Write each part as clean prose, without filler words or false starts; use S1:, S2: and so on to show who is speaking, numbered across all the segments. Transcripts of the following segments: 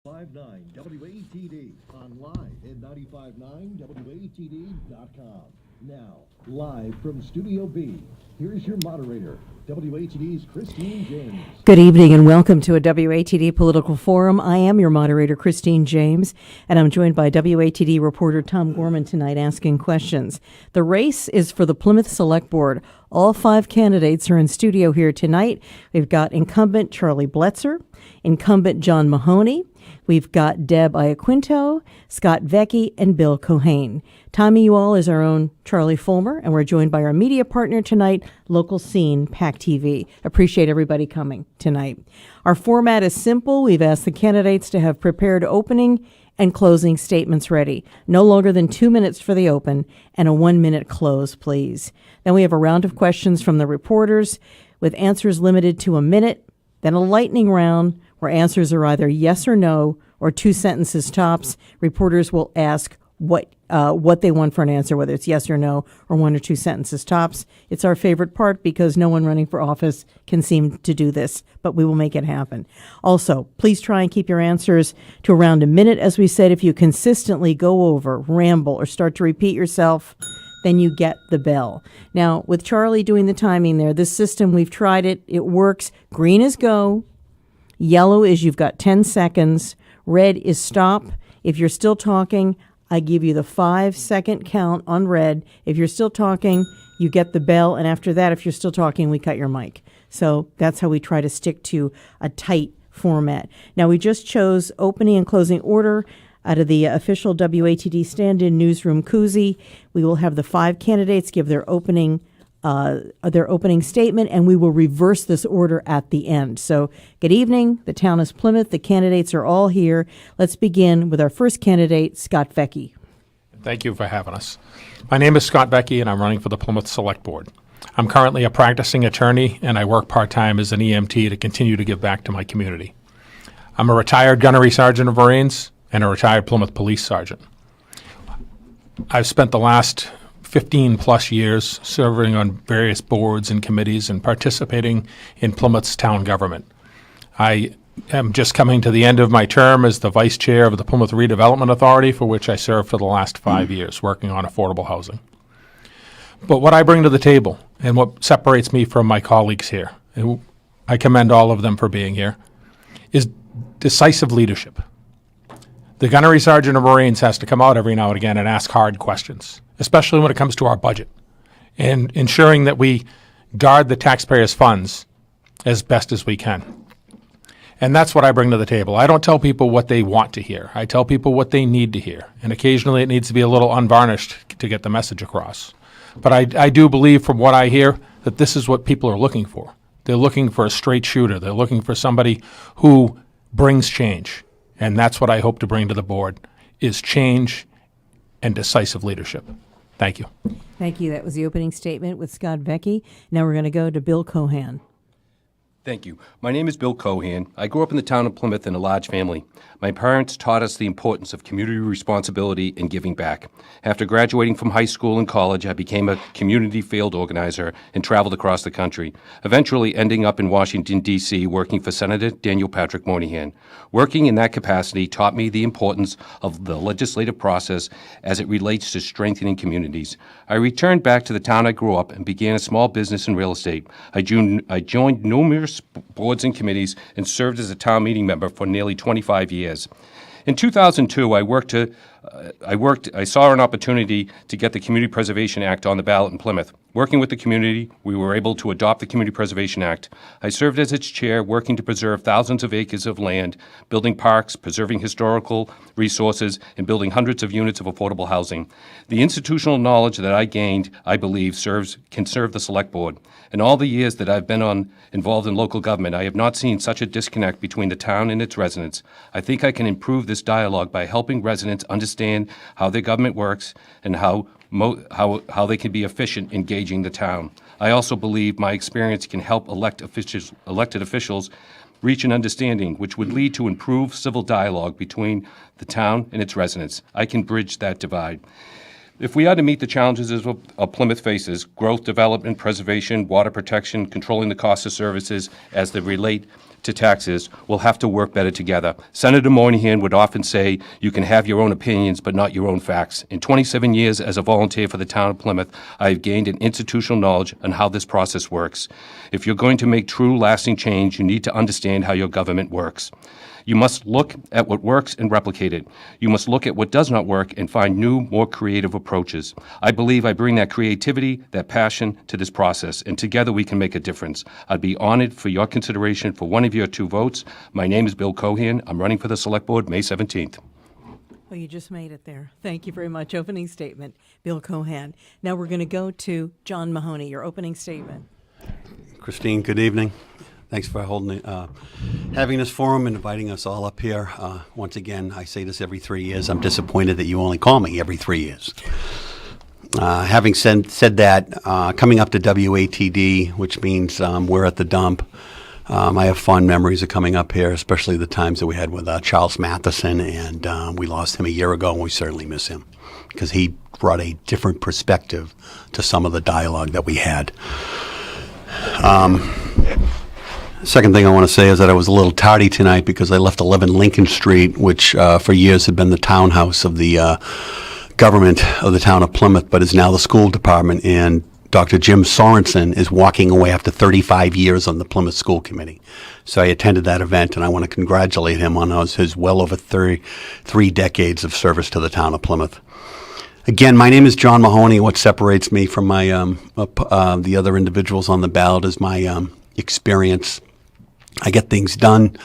S1: 95.9 WATD, online at 95.9WATD.com. Now, live from Studio B, here's your moderator, WATD's Christine James.
S2: Good evening and welcome to a WATD Political Forum. I am your moderator, Christine James, and I'm joined by WATD reporter Tom Gorman tonight asking questions. The race is for the Plymouth Select Board. All 5 candidates are in studio here tonight. We've got incumbent Charlie Bletzer, incumbent John Mahoney. We've got Deb Iaquinto, Scott Vecchi, and Bill Keohan. Tommy you all is our own Charlie Fulmer, and we're joined by our media partner tonight, Local Scene, PAC TV. Appreciate everybody coming tonight. Our format is simple. We've asked the candidates to have prepared opening and closing statements ready. No longer than 2 minutes for the open and a 1-minute close, please. Then we have a round of questions from the reporters with answers limited to a minute, then a lightning round where answers are either yes or no or 2 sentences tops. Reporters will ask what they want for an answer, whether it's yes or no or 1 or 2 sentences tops. It's our favorite part because no one running for office can seem to do this, but we will make it happen. Also, please try and keep your answers to around a minute. As we said, if you consistently go over, ramble, or start to repeat yourself, then you get the bell. Now, with Charlie doing the timing there, this system, we've tried it. It works. Green is go. Yellow is you've got 10 seconds. Red is stop. If you're still talking, I give you the 5-second count on red. If you're still talking, you get the bell. And after that, if you're still talking, we cut your mic. So that's how we try to stick to a tight format. Now, we just chose opening and closing order out of the official WATD stand-in newsroom koozie. We will have the 5 candidates give their opening statement, and we will reverse this order at the end. So, good evening. The town is Plymouth. The candidates are all here. Let's begin with our first candidate, Scott Vecchi.
S3: Thank you for having us. My name is Scott Vecchi, and I'm running for the Plymouth Select Board. I'm currently a practicing attorney, and I work part-time as an EMT to continue to give back to my community. I'm a retired gunnery sergeant of Marines and a retired Plymouth police sergeant. I've spent the last 15-plus years serving on various boards and committees and participating in Plymouth's town government. I am just coming to the end of my term as the vice chair of the Plymouth Redevelopment Authority, for which I served for the last 5 years, working on affordable housing. But what I bring to the table and what separates me from my colleagues here, and I commend all of them for being here, is decisive leadership. The gunnery sergeant of Marines has to come out every now and again and ask hard questions, especially when it comes to our budget, and ensuring that we guard the taxpayers' funds as best as we can. And that's what I bring to the table. I don't tell people what they want to hear. I tell people what they need to hear. And occasionally it needs to be a little unvarnished to get the message across. But I do believe from what I hear that this is what people are looking for. They're looking for a straight shooter. They're looking for somebody who brings change. And that's what I hope to bring to the board, is change and decisive leadership. Thank you.
S2: Thank you. That was the opening statement with Scott Vecchi. Now we're going to go to Bill Keohan.
S4: Thank you. My name is Bill Keohan. I grew up in the town of Plymouth in a large family. My parents taught us the importance of community responsibility and giving back. After graduating from high school and college, I became a community field organizer and traveled across the country, eventually ending up in Washington, D.C., working for Senator Daniel Patrick Moynihan. Working in that capacity taught me the importance of the legislative process as it relates to strengthening communities. I returned back to the town I grew up and began a small business in real estate. I joined numerous boards and committees and served as a town meeting member for nearly 25 years. In 2002, I saw an opportunity to get the Community Preservation Act on the ballot in Plymouth. Working with the community, we were able to adopt the Community Preservation Act. I served as its chair, working to preserve thousands of acres of land, building parks, preserving historical resources, and building hundreds of units of affordable housing. The institutional knowledge that I gained, I believe, can serve the Select Board. In all the years that I've been involved in local government, I have not seen such a disconnect between the town and its residents. I think I can improve this dialogue by helping residents understand how their government works and how they can be efficient engaging the town. I also believe my experience can help elected officials reach an understanding which would lead to improved civil dialogue between the town and its residents. I can bridge that divide. If we are to meet the challenges of Plymouth faces, growth, development, preservation, water protection, controlling the cost of services as they relate to taxes, we'll have to work better together. Senator Moynihan would often say, you can have your own opinions, but not your own facts. In 27 years as a volunteer for the town of Plymouth, I have gained an institutional knowledge on how this process works. If you're going to make true, lasting change, you need to understand how your government works. You must look at what works and replicate it. You must look at what does not work and find new, more creative approaches. I believe I bring that creativity, that passion to this process, and together we can make a difference. I'd be honored for your consideration for one of your 2 votes. My name is Bill Keohan. I'm running for the Select Board May 17th.
S2: Well, you just made it there. Thank you very much. Opening statement, Bill Keohan. Now we're going to go to John Mahoney, your opening statement.
S5: Christine, good evening. Thanks for having this forum and inviting us all up here. Once again, I say this every 3 years. I'm disappointed that you only call me every 3 years. Having said that, coming up to WATD, which means we're at the dump, I have fond memories of coming up here, especially the times that we had with Charles Matheson, and we lost him a year ago, and we certainly miss him because he brought a different perspective to some of the dialogue that we had. Second thing I want to say is that I was a little tardy tonight because I left 11 Lincoln Street, which for years had been the townhouse of the government of the town of Plymouth, but is now the school department. And Dr. Jim Sorensen is walking away after 35 years on the Plymouth School Committee. So I attended that event, and I want to congratulate him on his well over 3 decades of service to the town of Plymouth. Again, my name is John Mahoney. What separates me from my the other individuals on the ballot is my experience. I get things done.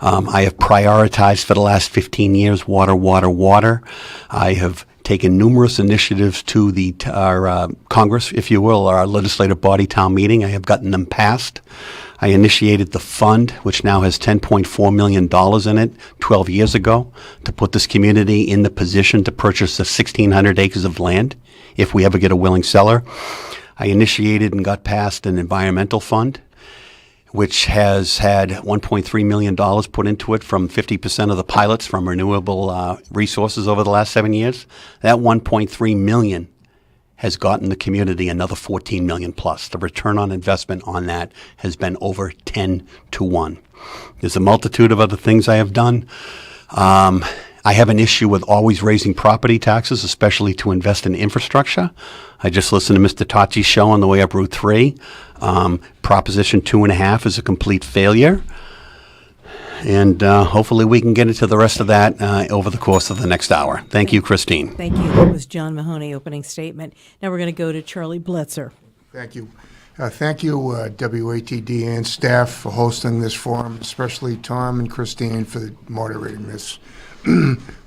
S5: I have prioritized for the last 15 years water, water, water. I have taken numerous initiatives to our Congress, if you will, our legislative body town meeting. I have gotten them passed. I initiated the fund, which now has $10.4 million in it 12 years ago, to put this community in the position to purchase the 1,600 acres of land if we ever get a willing seller. I initiated and got passed an environmental fund, which has had $1.3 million put into it from 50% of the pilots from renewable resources over the last 7 years. That $1.3 million has gotten the community another $14 million plus. The return on investment on that has been over 10 to 1. There's a multitude of other things I have done. I have an issue with always raising property taxes, especially to invest in infrastructure. I just listened to Mr. Tachi's show on the way up Route 3. Proposition 2.5 is a complete failure. And hopefully we can get into the rest of that over the course of the next hour. Thank you, Christine.
S2: Thank you. That was John Mahoney, opening statement. Now we're going to go to Charlie Bletzer.
S6: Thank you. Thank you, WATD and staff, for hosting this forum, especially Tom and Christine for moderating this.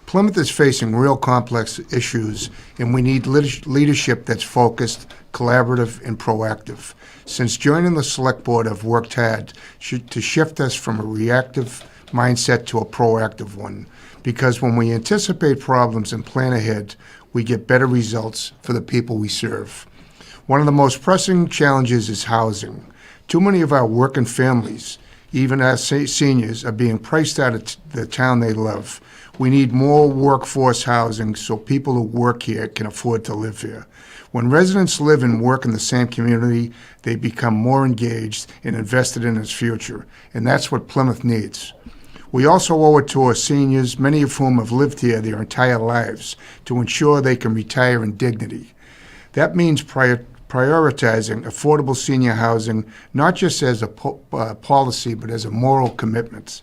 S6: Plymouth is facing real complex issues, and we need leadership that's focused, collaborative, and proactive. Since joining the Select Board, I've worked hard to shift us from a reactive mindset to a proactive one, because when we anticipate problems and plan ahead, we get better results for the people we serve. One of the most pressing challenges is housing. Too many of our working families, even as seniors, are being priced out of the town they love. We need more workforce housing so people who work here can afford to live here. When residents live and work in the same community, they become more engaged and invested in its future, and that's what Plymouth needs. We also owe it to our seniors, many of whom have lived here their entire lives, to ensure they can retire in dignity. That means prioritizing affordable senior housing, not just as a policy, but as a moral commitment.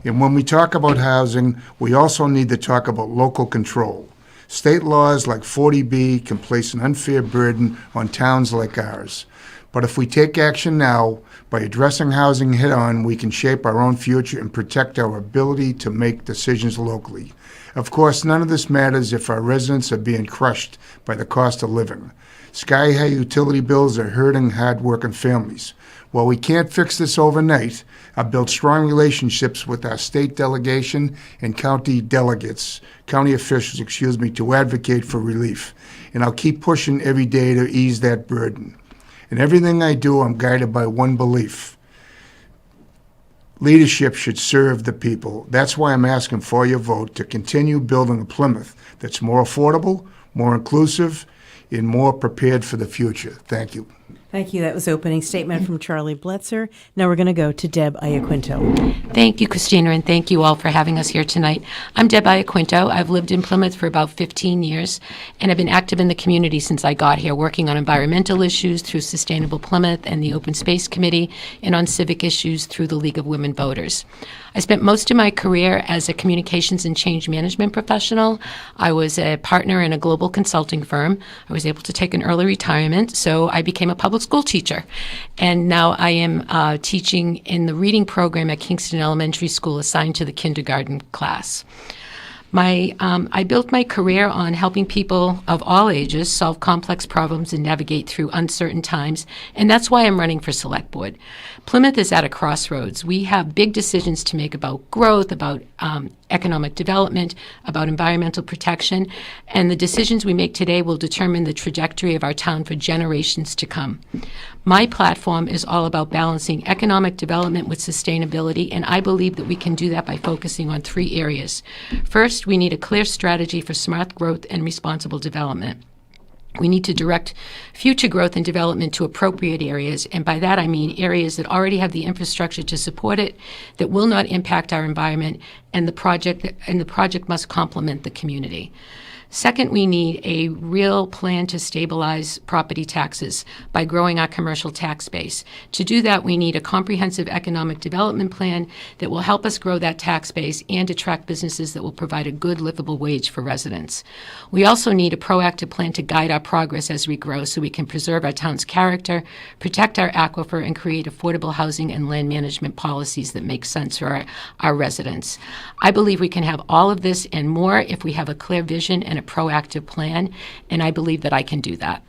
S6: And when we talk about housing, we also need to talk about local control. State laws like 40B can place an unfair burden on towns like ours. But if we take action now, by addressing housing head-on, we can shape our own future and protect our ability to make decisions locally. Of course, none of this matters if our residents are being crushed by the cost of living. Sky-high utility bills are hurting hard-working families. While we can't fix this overnight, I've built strong relationships with our state delegation and county officials, to advocate for relief. And I'll keep pushing every day to ease that burden. In everything I do, I'm guided by one belief. Leadership should serve the people. That's why I'm asking for your vote to continue building a Plymouth that's more affordable, more inclusive, and more prepared for the future. Thank you.
S2: Thank you. That was opening statement from Charlie Bletzer. Now we're going to go to Deb Iaquinto.
S7: Thank you, Christina, and thank you all for having us here tonight. I'm Deb Iaquinto. I've lived in Plymouth for about 15 years, and I've been active in the community since I got here, working on environmental issues through Sustainable Plymouth and the Open Space Committee, and on civic issues through the League of Women Voters. I spent most of my career as a communications and change management professional. I was a partner in a global consulting firm. I was able to take an early retirement, so I became a public school teacher. And now I am teaching in the reading program at Kingston Elementary School, assigned to the kindergarten class. I built my career on helping people of all ages solve complex problems and navigate through uncertain times, and that's why I'm running for Select Board. Plymouth is at a crossroads. We have big decisions to make about growth, about economic development, about environmental protection, and the decisions we make today will determine the trajectory of our town for generations to come. My platform is all about balancing economic development with sustainability, and I believe that we can do that by focusing on 3 areas. First, we need a clear strategy for smart growth and responsible development. We need to direct future growth and development to appropriate areas, and by that I mean areas that already have the infrastructure to support it, that will not impact our environment, and the project must complement the community. Second, we need a real plan to stabilize property taxes by growing our commercial tax base. To do that, we need a comprehensive economic development plan that will help us grow that tax base and attract businesses that will provide a good livable wage for residents. We also need a proactive plan to guide our progress as we grow so we can preserve our town's character, protect our aquifer, and create affordable housing and land management policies that make sense for our residents. I believe we can have all of this and more if we have a clear vision and a proactive plan, and I believe that I can do that.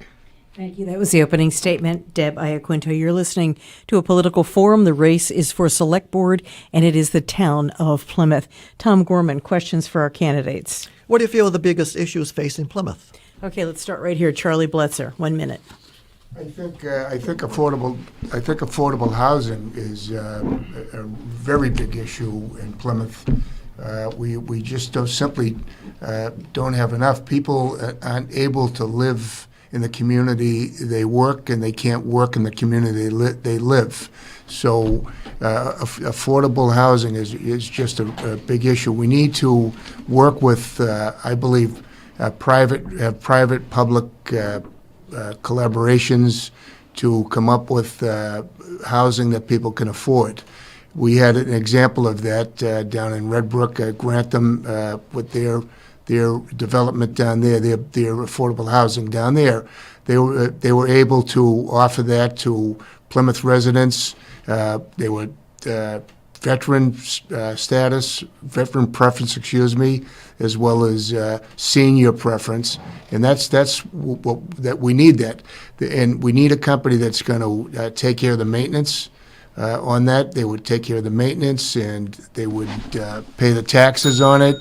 S2: Thank you. That was the opening statement. Deb Iaquinto, you're listening to a political forum. The race is for Select Board, and it is the town of Plymouth. Tom Gorman, questions for our candidates.
S8: What do you feel are the biggest issues facing Plymouth?
S2: Okay, let's start right here. Charlie Bletzer, 1 minute.
S6: I think affordable housing is a very big issue in Plymouth. We just don't have enough. People aren't able to live in the community they work, and they can't work in the community they live. So affordable housing is just a big issue. We need to work with, I believe, private-public collaborations to come up with housing that people can afford. We had an example of that down in Red Brook, Grantham, with their development down there, their affordable housing down there. They were able to offer that to Plymouth residents. They were veteran preference, as well as senior preference, and that's what that we need that, and we need a company that's going to take care of the maintenance. On that, they would take care of the maintenance, and they would pay the taxes on it.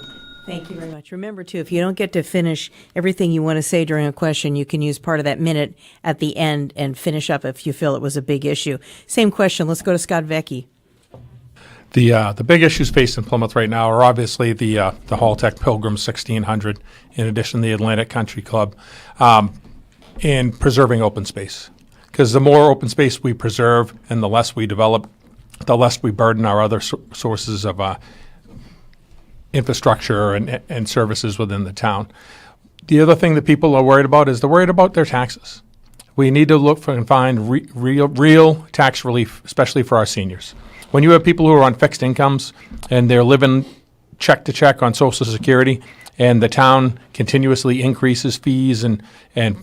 S2: Thank you very much. Remember, too, if you don't get to finish everything you want to say during a question, you can use part of that minute at the end and finish up if you feel it was a big issue. Same question. Let's go to Scott Vecchi.
S3: The big issues facing Plymouth right now are obviously the Hall-Tech Pilgrim 1600, in addition to the Atlantic Country Club, and preserving open space. Because the more open space we preserve and the less we develop, the less we burden our other sources of infrastructure and services within the town. The other thing that people are worried about is they're worried about their taxes. We need to look for and find real tax relief, especially for our seniors. When you have people who are on fixed incomes and they're living check to check on Social Security, and the town continuously increases fees and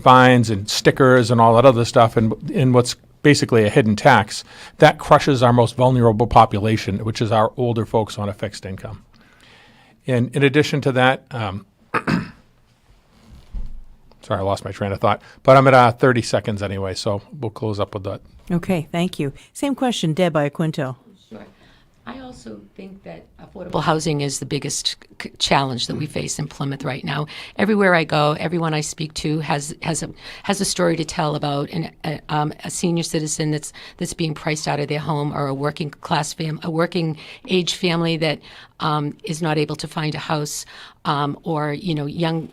S3: fines and stickers and all that other stuff, and what's basically a hidden tax, that crushes our most vulnerable population, which is our older folks on a fixed income. And in addition to that, sorry, I lost my train of thought, but I'm at 30 seconds anyway, so we'll close up with that.
S2: Okay, thank you. Same question, Deb Iaquinto.
S7: Sure. I also think that affordable housing is the biggest challenge that we face in Plymouth right now. Everywhere I go, everyone I speak to has a story to tell about a senior citizen that's being priced out of their home, or a working age family that is not able to find a house. or young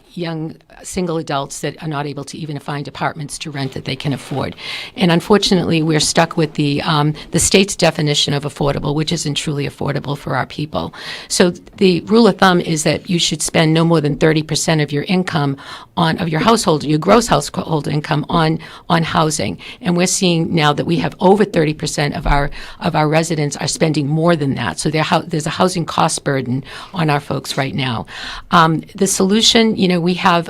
S7: single adults that are not able to even find apartments to rent that they can afford. And unfortunately, we're stuck with the state's definition of affordable, which isn't truly affordable for our people. So the rule of thumb is that you should spend no more than 30% of your income of your household, your gross household income on housing. And we're seeing now that we have over 30% of our residents are spending more than that. So there's a housing cost burden on our folks right now. The solution, we have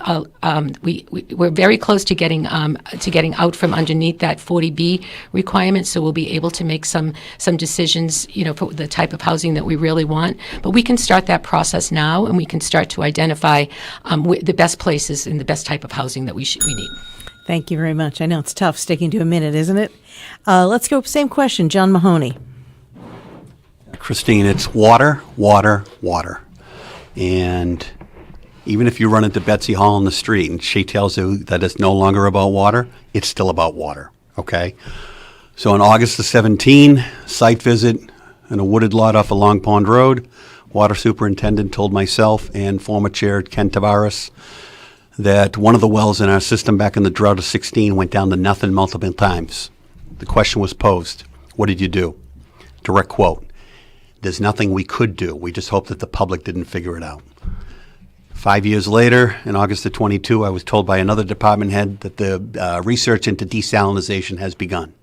S7: we're very close to getting out from underneath that 40B requirement. So we'll be able to make some decisions, for the type of housing that we really want. But we can start that process now, and we can start to identify the best places and the best type of housing that we need.
S2: Thank you very much. I know it's tough sticking to a minute, isn't it? Let's go. Same question, John Mahoney.
S5: Christine, it's water, water, water. And even if you run into Betsy Hall in the street and she tells you that it's no longer about water, it's still about water, okay? So on August the 17th, site visit in a wooded lot off of Long Pond Road, water superintendent told myself and former chair Ken Tavares that one of the wells in our system back in the drought of 16 went down to nothing multiple times. The question was posed, what did you do? Direct quote, there's nothing we could do. We just hope that the public didn't figure it out. 5 years later, in August of 22, I was told by another department head that the research into desalinization has begun.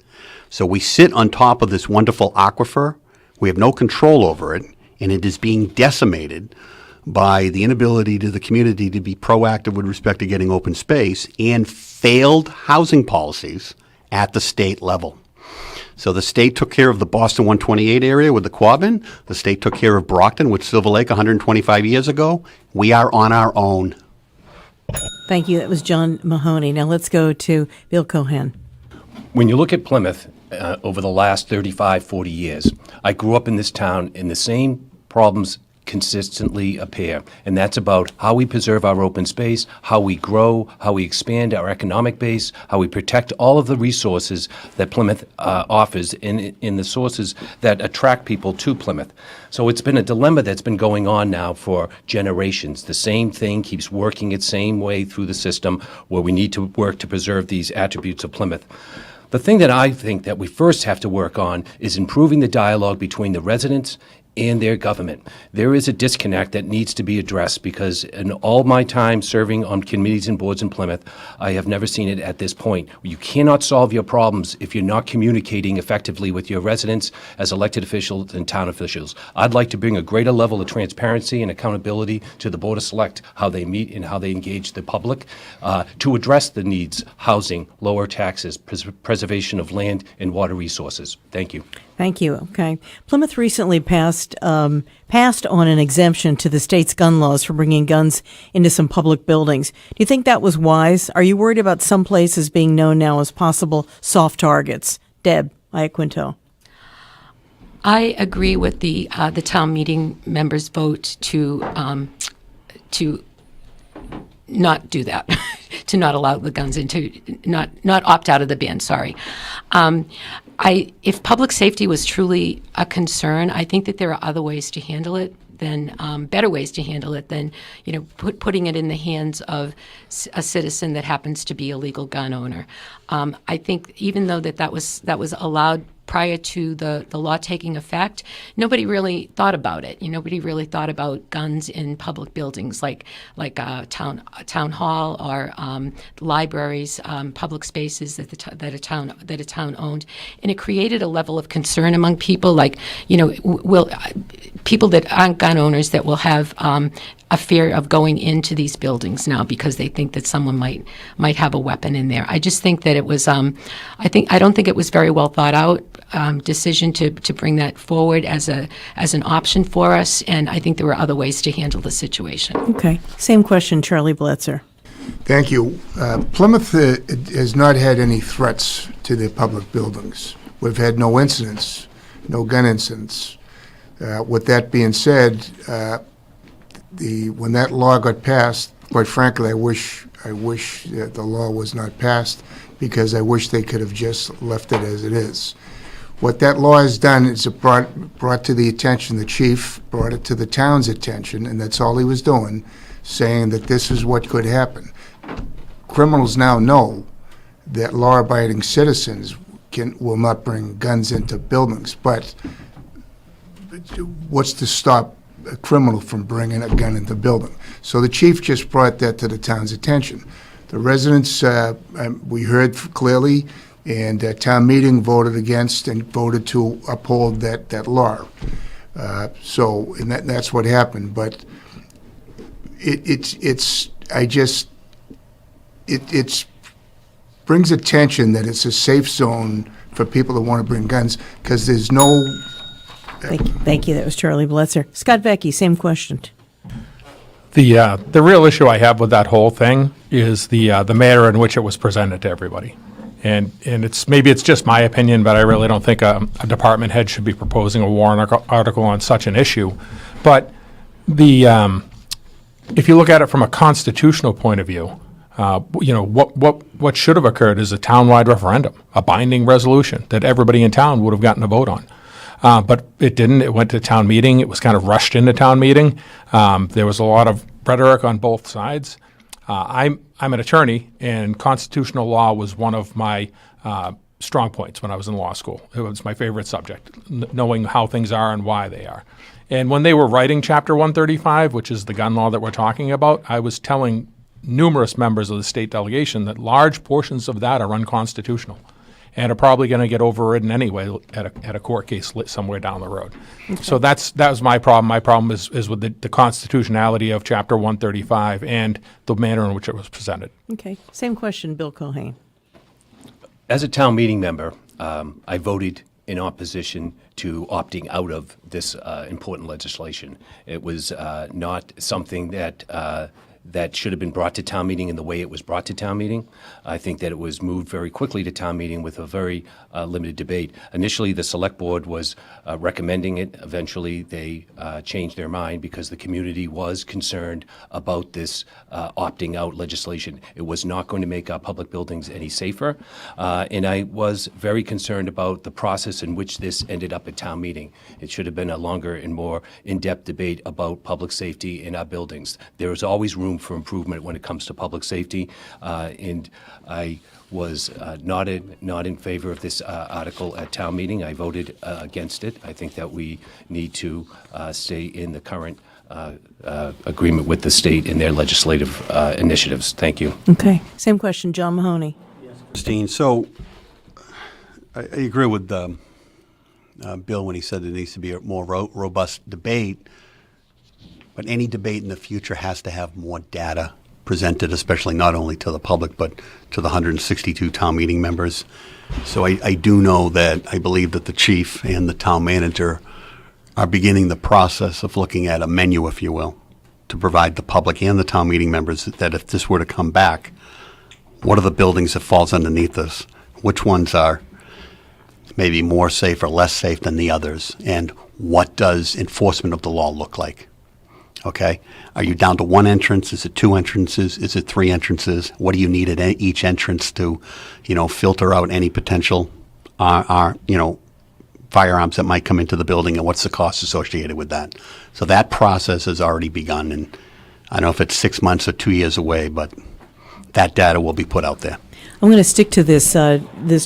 S5: So we sit on top of this wonderful aquifer. We have no control over it, and it is being decimated by the inability to the community to be proactive with respect to getting open space and failed housing policies at the state level. So the state took care of the Boston 128 area with the Quabbin. The state took care of Brockton with Silver Lake 125 years ago. We are on our own.
S2: Thank you. That was John Mahoney. Now let's go to Bill Keohan.
S4: When you look at Plymouth over the last 35, 40 years, I grew up in this town and the same problems consistently appear, and that's about how we preserve our open space, how we grow, how we expand our economic base, how we protect all of the resources that Plymouth offers in the sources that attract people to Plymouth. So it's been a dilemma that's been going on now for generations. The same thing keeps working its same way through the system where we need to work to preserve these attributes of Plymouth. The thing that I think that we first have to work on is improving the dialogue between the residents and their government. There is a disconnect that needs to be addressed because in all my time serving on committees and boards in Plymouth, I have never seen it at this point. You cannot solve your problems if you're not communicating effectively with your residents as elected officials and town officials. I'd like to bring a greater level of transparency and accountability to the Board of Select, how they meet and how they engage the public, to address the needs, housing, lower taxes, preservation of land and water resources. Thank you.
S2: Thank you. Okay. Plymouth recently passed on an exemption to the state's gun laws for bringing guns into some public buildings. Do you think that was wise? Are you worried about some places being known now as possible soft targets? Deb Iaquinto.
S7: I agree with the town meeting members' vote to not do that, to not allow the guns into, not opt out of the ban. Sorry. If public safety was truly a concern, I think that there are other ways to handle it than better ways to handle it than putting it in the hands of a citizen that happens to be a legal gun owner. I think even though that was allowed prior to the law taking effect, nobody really thought about it. Nobody really thought about guns in public buildings like town hall or libraries, public spaces that a town owned, and it created a level of concern among people. Like people that aren't gun owners that will have a fear of going into these buildings now because they think that someone might have a weapon in there. I just think that it was I don't think it was very well thought out decision to bring that forward as an option for us, and I think there were other ways to handle the situation.
S2: Okay. Same question, Charlie Bletzer.
S6: Thank you. Plymouth has not had any threats to their public buildings. We've had no incidents, no gun incidents. With that being said, when that law got passed, quite frankly, I wish that the law was not passed because I wish they could have just left it as it is. What that law has done is it brought to the attention, the chief brought it to the town's attention, and that's all he was doing, saying that this is what could happen. Criminals now know that law-abiding citizens will not bring guns into buildings, but what's to stop a criminal from bringing a gun into the building? So the chief just brought that to the town's attention. The residents, we heard clearly, and town meeting voted against and voted to uphold that law. So, and that's what happened. But it brings attention that it's a safe zone for people that want to bring guns, because there's no.
S2: Thank you. That was Charlie Bletzer. Scott Vecchi, same question.
S3: The real issue I have with that whole thing is the manner in which it was presented to everybody. And it's just my opinion, but I really don't think a department head should be proposing a warrant article on such an issue. But if you look at it from a constitutional point of view, what should have occurred is a townwide referendum, a binding resolution that everybody in town would have gotten a vote on. But it didn't. It went to town meeting. It was kind of rushed into town meeting. There was a lot of rhetoric on both sides. I'm an attorney, and constitutional law was one of my strong points when I was in law school. It was my favorite subject, knowing how things are and why they are. And when they were writing Chapter 135, which is the gun law that we're talking about, I was telling numerous members of the state delegation that large portions of that are unconstitutional and are probably going to get overridden anyway at a court case somewhere down the road. Okay. So that was my problem. My problem is with the constitutionality of Chapter 135 and the manner in which it was presented.
S2: Okay. Same question, Bill Keohan.
S4: As a town meeting member, I voted in opposition to opting out of this important legislation. It was not something that should have been brought to town meeting in the way it was brought to town meeting. I think that it was moved very quickly to town meeting with a very limited debate. Initially, the select board was recommending it. Eventually, they changed their mind because the community was concerned about this opting out legislation. It was not going to make our public buildings any safer. And I was very concerned about the process in which this ended up at town meeting. It should have been a longer and more in-depth debate about public safety in our buildings. There is always room for improvement when it comes to public safety, and I was not in favor of this article at town meeting. I voted against it. I think that we need to stay in the current agreement with the state in their legislative initiatives. Thank you.
S2: Okay. Same question, John Mahoney.
S5: Christine, so I agree with Bill when he said there needs to be a more robust debate. But any debate in the future has to have more data presented, especially not only to the public, but to the 162 town meeting members. So I do know that I believe that the chief and the town manager are beginning the process of looking at a menu, if you will, to provide the public and the town meeting members that if this were to come back, what are the buildings that falls underneath this? Which ones are maybe more safe or less safe than the others? And what does enforcement of the law look like? Okay, are you down to one entrance? Is it two entrances? Is it three entrances? What do you need at each entrance to, filter out any potential, firearms that might come into the building, and what's the cost associated with that? So that process has already begun, and I don't know if it's 6 months or 2 years away, but that data will be put out there.
S2: I'm going to stick to this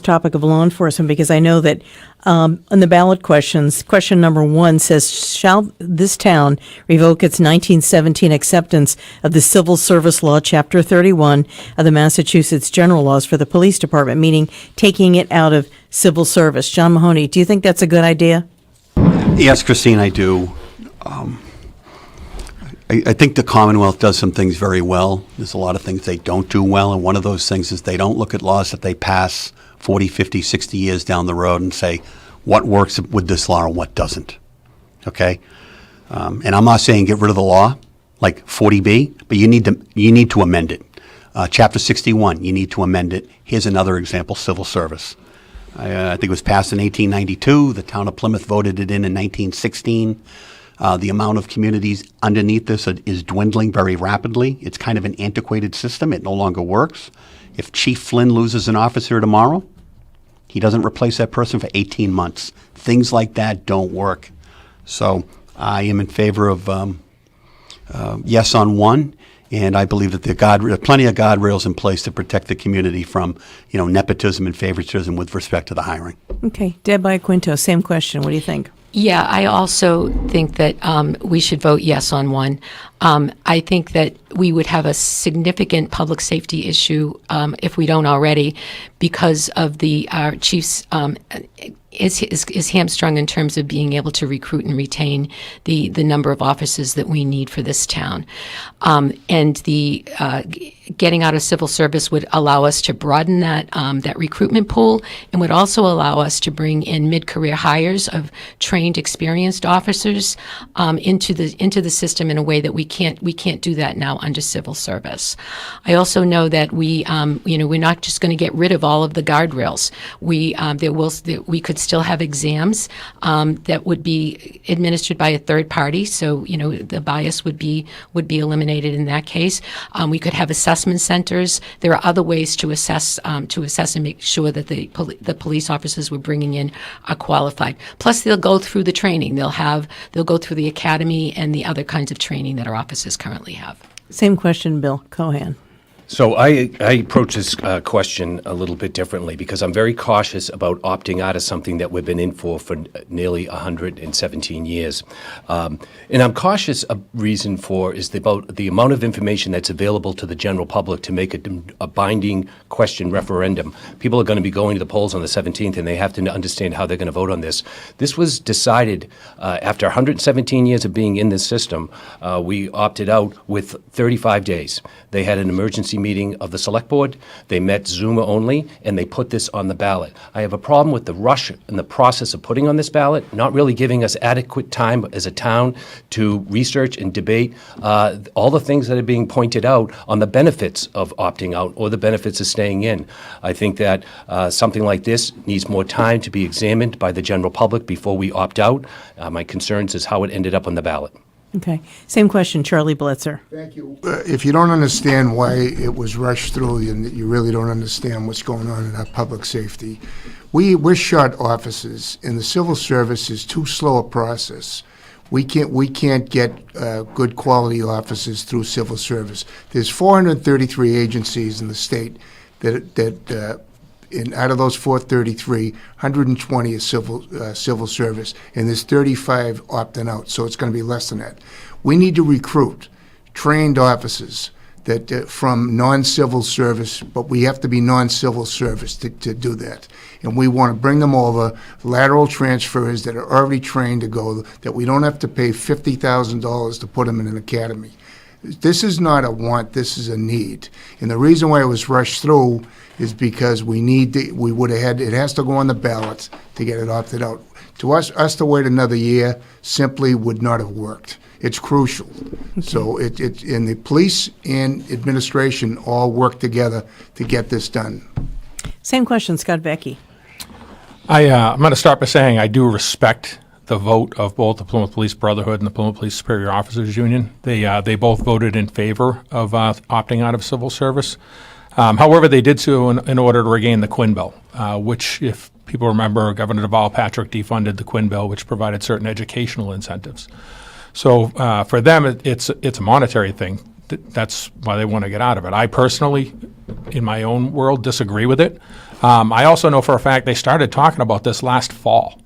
S2: topic of law enforcement because I know that on the ballot questions, question number 1 says, shall this town revoke its 1917 acceptance of the Civil Service Law, Chapter 31 of the Massachusetts General Laws for the Police Department, meaning taking it out of civil service? John Mahoney, do you think that's a good idea?
S5: Yes, Christine, I do. I think the Commonwealth does some things very well. There's a lot of things they don't do well, and one of those things is they don't look at laws that they pass 40, 50, 60 years down the road and say, what works with this law and what doesn't, okay? And I'm not saying get rid of the law, like 40B, but you need to amend it. Chapter 61, you need to amend it. Here's another example, civil service. I think it was passed in 1892. The town of Plymouth voted it in 1916. The amount of communities underneath this is dwindling very rapidly. It's kind of an antiquated system. It no longer works. If Chief Flynn loses an officer tomorrow, he doesn't replace that person for 18 months. Things like that don't work. So I am in favor of yes on one. And I believe that there are plenty of guardrails in place to protect the community from, nepotism and favoritism with respect to the hiring.
S2: Okay. Deb Iaquinto, same question. What do you think?
S7: Yeah, I also think that we should vote yes on one. I think that we would have a significant public safety issue if we don't already, because of our chief's is hamstrung in terms of being able to recruit and retain the number of officers that we need for this town. And the getting out of civil service would allow us to broaden that recruitment pool, and would also allow us to bring in mid-career hires of trained, experienced officers into the system in a way that we can't do that now under civil service. I also know that we're not just going to get rid of all of the guardrails. We could still have exams that would be administered by a third party, so the bias would be eliminated in that case. We could have assessment centers. There are other ways to assess and make sure that the police officers we're bringing in are qualified. Plus, they'll go through the training. They'll go through the academy and the other kinds of training that our officers currently have.
S2: Same question, Bill Keohan.
S4: So I approach this question a little bit differently, because I'm very cautious about opting out of something that we've been in for nearly 117 years. And I'm cautious, a reason for is about the amount of information that's available to the general public to make a binding question referendum. People are going to be going to the polls on the 17th, and they have to understand how they're going to vote on this. This was decided after 117 years of being in this system. We opted out with 35 days. They had an emergency meeting of the select board. They met Zoom only, and they put this on the ballot. I have a problem with the rush and the process of putting on this ballot, not really giving us adequate time as a town to research and debate all the things that are being pointed out on the benefits of opting out or the benefits of staying in. I think that something like this needs more time to be examined by the general public before we opt out. My concerns is how it ended up on the ballot.
S2: Okay. Same question, Charlie Bletzer.
S6: Thank you. If you don't understand why it was rushed through, you really don't understand what's going on in our public safety. We're short officers, and the civil service is too slow a process. We can't get good quality officers through civil service. There's 433 agencies in the state that out of those 433, 120 is civil service, and there's 35 opting out, so it's going to be less than that. We need to recruit trained officers that from non-civil service, but we have to be non-civil service to do that. And we want to bring them over, lateral transfers that are already trained to go, that we don't have to pay $50,000 to put them in an academy. This is not a want, this is a need. And the reason why it was rushed through is because it has to go on the ballot to get it opted out. To us to wait another year simply would not have worked. It's crucial. Okay. So and the police and administration all work together to get this done.
S2: Same question, Scott Vecchi.
S3: I'm going to start by saying I do respect the vote of both the Plymouth Police Brotherhood and the Plymouth Police Superior Officers Union. They both voted in favor of opting out of civil service. However, they did so in order to regain the Quinn Bill, which, if people remember, Governor Deval Patrick defunded the Quinn Bill, which provided certain educational incentives. So for them, it's a monetary thing. That's why they want to get out of it. I personally, in my own world, disagree with it. I also know for a fact they started talking about this last fall.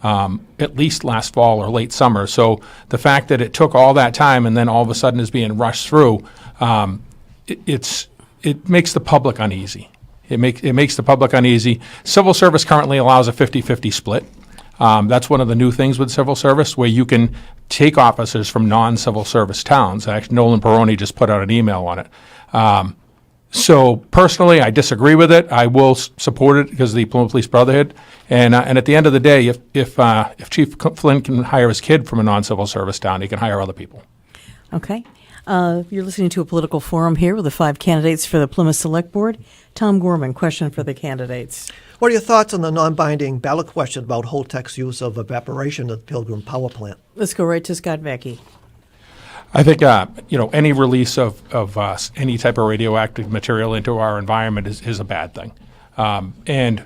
S3: At least last fall or late summer. So the fact that it took all that time and then all of a sudden is being rushed through, it makes the public uneasy. It makes the public uneasy. Civil service currently allows a 50-50 split. That's one of the new things with civil service, where you can take officers from non-civil service towns. Actually, Nolan Peroni just put out an email on it. So personally, I disagree with it. I will support it because of the Plymouth Police Brotherhood. And at the end of the day, if Chief Flynn can hire his kid from a non-civil service town, he can hire other people.
S2: Okay. You're listening to a political forum here with the 5 candidates for the Plymouth Select Board. Tom Gorman, question for the candidates.
S8: What are your thoughts on the non-binding ballot question about Holtec's use of evaporation at the Pilgrim Power Plant?
S2: Let's go right to Scott Vecchi.
S3: I think any release of any type of radioactive material into our environment is a bad thing, and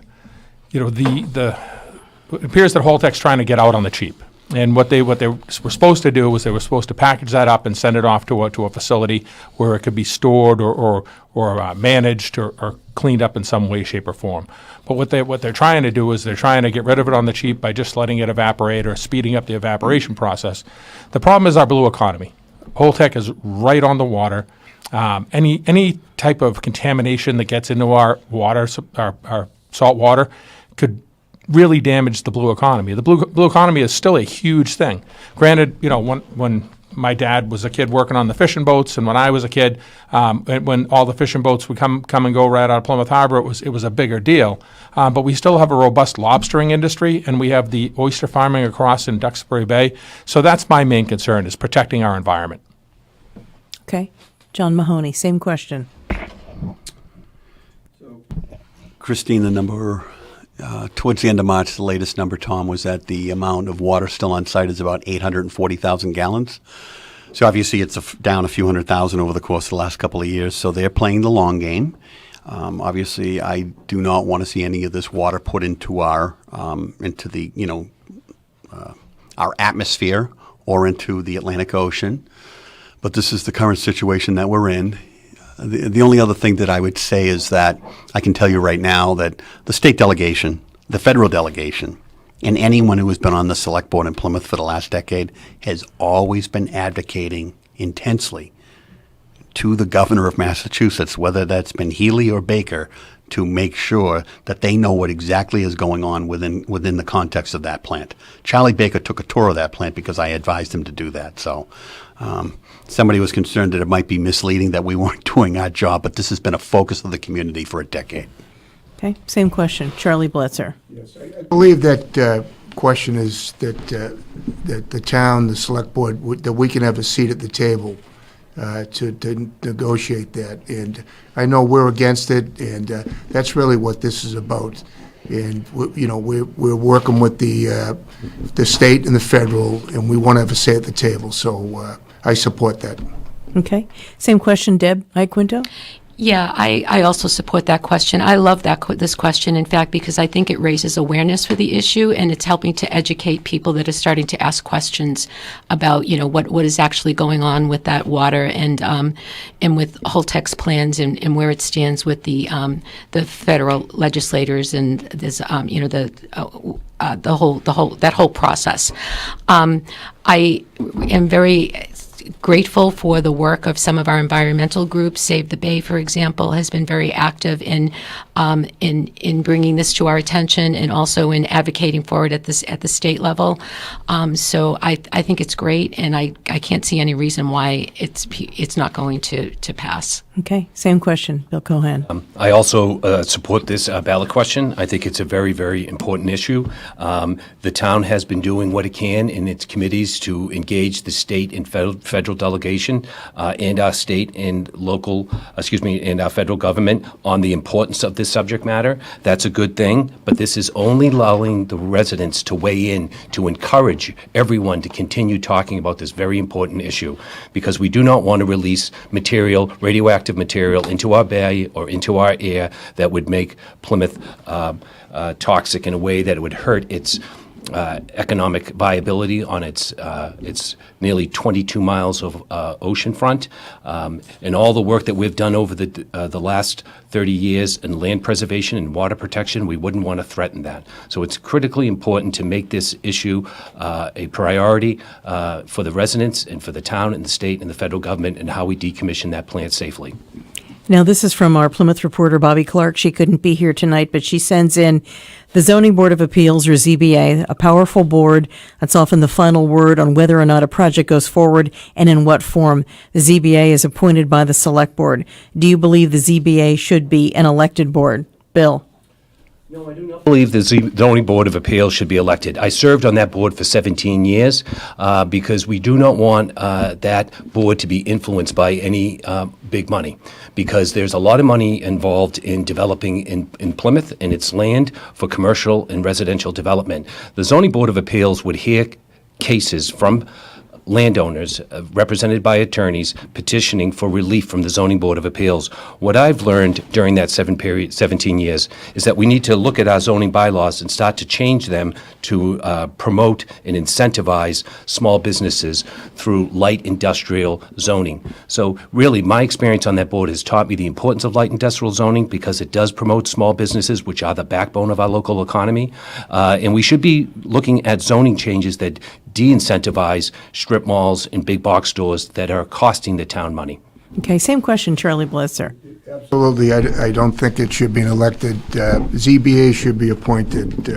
S3: it appears that Holtec's trying to get out on the cheap. And what they were supposed to do was they were supposed to package that up and send it off to a facility where it could be stored or managed or cleaned up in some way, shape, or form. But what they're trying to do is they're trying to get rid of it on the cheap by just letting it evaporate or speeding up the evaporation process. The problem is our blue economy. Holtec is right on the water. Any type of contamination that gets into our water, our salt water, could really damage the blue economy. The blue economy is still a huge thing. Granted, when my dad was a kid working on the fishing boats, and when I was a kid, when all the fishing boats would come and go right out of Plymouth Harbor, it was a bigger deal. But we still have a robust lobstering industry, and we have the oyster farming across in Duxbury Bay. So that's my main concern, is protecting our environment.
S2: Okay. John Mahoney, same question.
S5: Christine, the number towards the end of March, the latest number, Tom, was that the amount of water still on site is about 840,000 gallons. So obviously it's down a few 100,000 over the course of the last couple of years. So they're playing the long game. Obviously, I do not want to see any of this water put into our our atmosphere or into the Atlantic Ocean. But this is the current situation that we're in. The only other thing that I would say is that I can tell you right now that the state delegation, the federal delegation, and anyone who has been on the select board in Plymouth for the last decade has always been advocating intensely to the governor of Massachusetts, whether that's been Healy or Baker, to make sure that they know what exactly is going on within the context of that plant. Charlie Baker took a tour of that plant because I advised him to do that. So somebody was concerned that it might be misleading that we weren't doing our job, but this has been a focus of the community for a decade.
S2: Okay, same question. Charlie Bletzer.
S6: Yes, I believe that question is that the town, the select board, that we can have a seat at the table to negotiate that. And I know we're against it, and that's really what this is about. And we're working with the state and the federal, and we want to have a say at the table. So I support that.
S2: Okay, same question. Deb Iaquinto.
S7: Yeah, I also support that question. I love this question, in fact, because I think it raises awareness for the issue, and it's helping to educate people that are starting to ask questions about, what is actually going on with that water and with Holtec's plans and where it stands with the federal legislators and this, that whole process. I am very grateful for the work of some of our environmental groups. Save the Bay, for example, has been very active in bringing this to our attention and also in advocating for it at the state level. So I think it's great, and I can't see any reason why it's not going to pass.
S2: Okay, same question, Bill Keohan.
S4: I also support this ballot question. I think it's a very, very important issue. The town has been doing what it can in its committees to engage the state and federal delegation and our state and and our federal government on the importance of this subject matter. That's a good thing, but this is only allowing the residents to weigh in to encourage everyone to continue talking about this very important issue, because we do not want to release radioactive material into our bay or into our air that would make Plymouth toxic in a way that it would hurt its economic viability on its nearly 22 miles of ocean front, and all the work that we've done over the last 30 years in land preservation and water protection. We wouldn't want to threaten that. So it's critically important to make this issue a priority for the residents and for the town and the state and the federal government, and how we decommission that plant safely.
S2: Now, this is from our Plymouth reporter, Bobby Clark. She couldn't be here tonight, but she sends in the Zoning Board of Appeals, or ZBA, a powerful board that's often the final word on whether or not a project goes forward and in what form. The ZBA is appointed by the Select Board. Do you believe the ZBA should be an elected board? Bill?
S4: No, I do not believe the Zoning Board of Appeals should be elected. I served on that board for 17 years because we do not want that board to be influenced by any big money, because there's a lot of money involved in developing in Plymouth and its land for commercial and residential development. The Zoning Board of Appeals would hear cases from landowners, represented by attorneys, petitioning for relief from the Zoning Board of Appeals. What I've learned during that 17 years is that we need to look at our zoning bylaws and start to change them to promote and incentivize small businesses through light industrial zoning. So really, my experience on that board has taught me the importance of light industrial zoning because it does promote small businesses, which are the backbone of our local economy. And we should be looking at zoning changes that de-incentivize strip malls and big box stores that are costing the town money.
S2: Okay, same question, Charlie Bletzer.
S6: Absolutely, I don't think it should be an elected, ZBA should be appointed.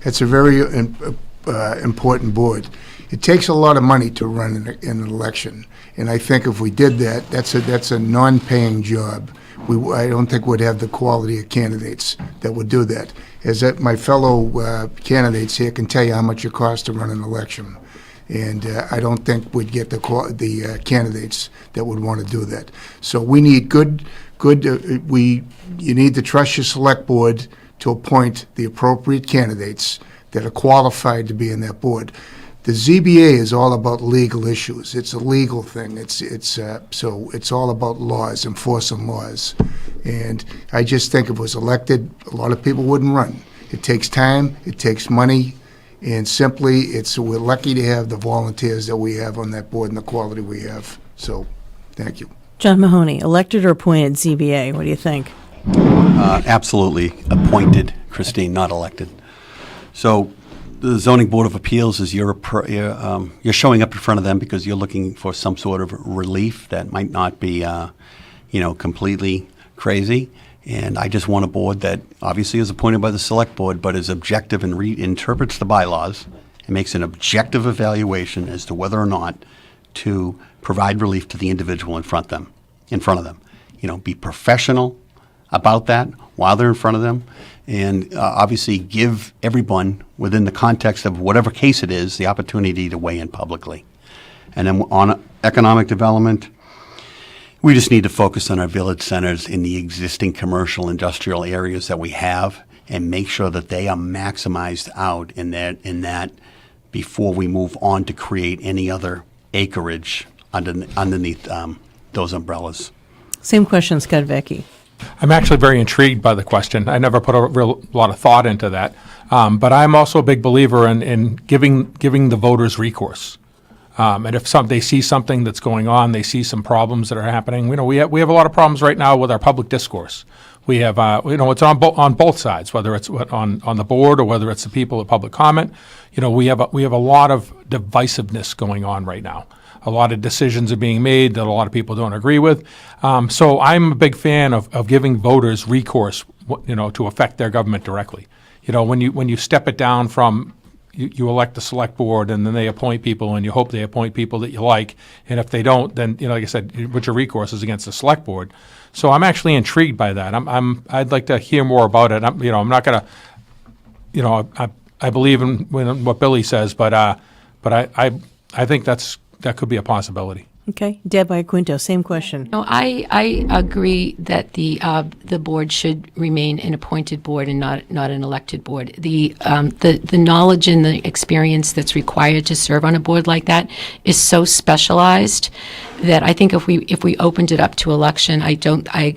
S6: It's a very important board. It takes a lot of money to run an election, and I think if we did that, that's a non-paying job. I don't think we'd have the quality of candidates that would do that. As that my fellow candidates here can tell you how much it costs to run an election. And I don't think we'd get the candidates that would want to do that. So we need you need to trust your select board to appoint the appropriate candidates that are qualified to be in that board. The ZBA is all about legal issues. It's a legal thing. So it's all about laws, enforcing laws. And I just think if it was elected, a lot of people wouldn't run. It takes time, it takes money, and simply we're lucky to have the volunteers that we have on that board and the quality we have. So, thank you.
S2: John Mahoney, elected or appointed ZBA, what do you think?
S5: Absolutely appointed, Christine, not elected. So the Zoning Board of Appeals is you're showing up in front of them because you're looking for some sort of relief that might not be, completely crazy. And I just want a board that obviously is appointed by the Select Board, but is objective and interprets the bylaws and makes an objective evaluation as to whether or not to provide relief to the individual in front of them. Be professional about that while they're in front of them, and obviously give everyone within the context of whatever case it is the opportunity to weigh in publicly. And then on economic development, we just need to focus on our village centers in the existing commercial industrial areas that we have and make sure that they are maximized out in that before we move on to create any other acreage underneath those umbrellas.
S2: Same question, Scott Vecchi.
S3: I'm actually very intrigued by the question. I never put a lot of thought into that. But I'm also a big believer in giving the voters recourse. And if they see something that's going on, they see some problems that are happening. We have a lot of problems right now with our public discourse. We have, it's on both sides, whether it's on the board or whether it's the people at public comment. We have a lot of divisiveness going on right now. A lot of decisions are being made that a lot of people don't agree with. So I'm a big fan of giving voters recourse, to affect their government directly. When you step it down from you elect the select board and then they appoint people and you hope they appoint people that you like, and if they don't, then like I said, what's your recourse is against the select board. So I'm actually intrigued by that. I'd like to hear more about it. I'm not going to, I believe in what Billy says, but I think that could be a possibility.
S2: Okay, Deb Iaquinto, same question.
S7: No, I agree that the board should remain an appointed board and not an elected board. The knowledge and the experience that's required to serve on a board like that is so specialized that I think if we opened it up to election, I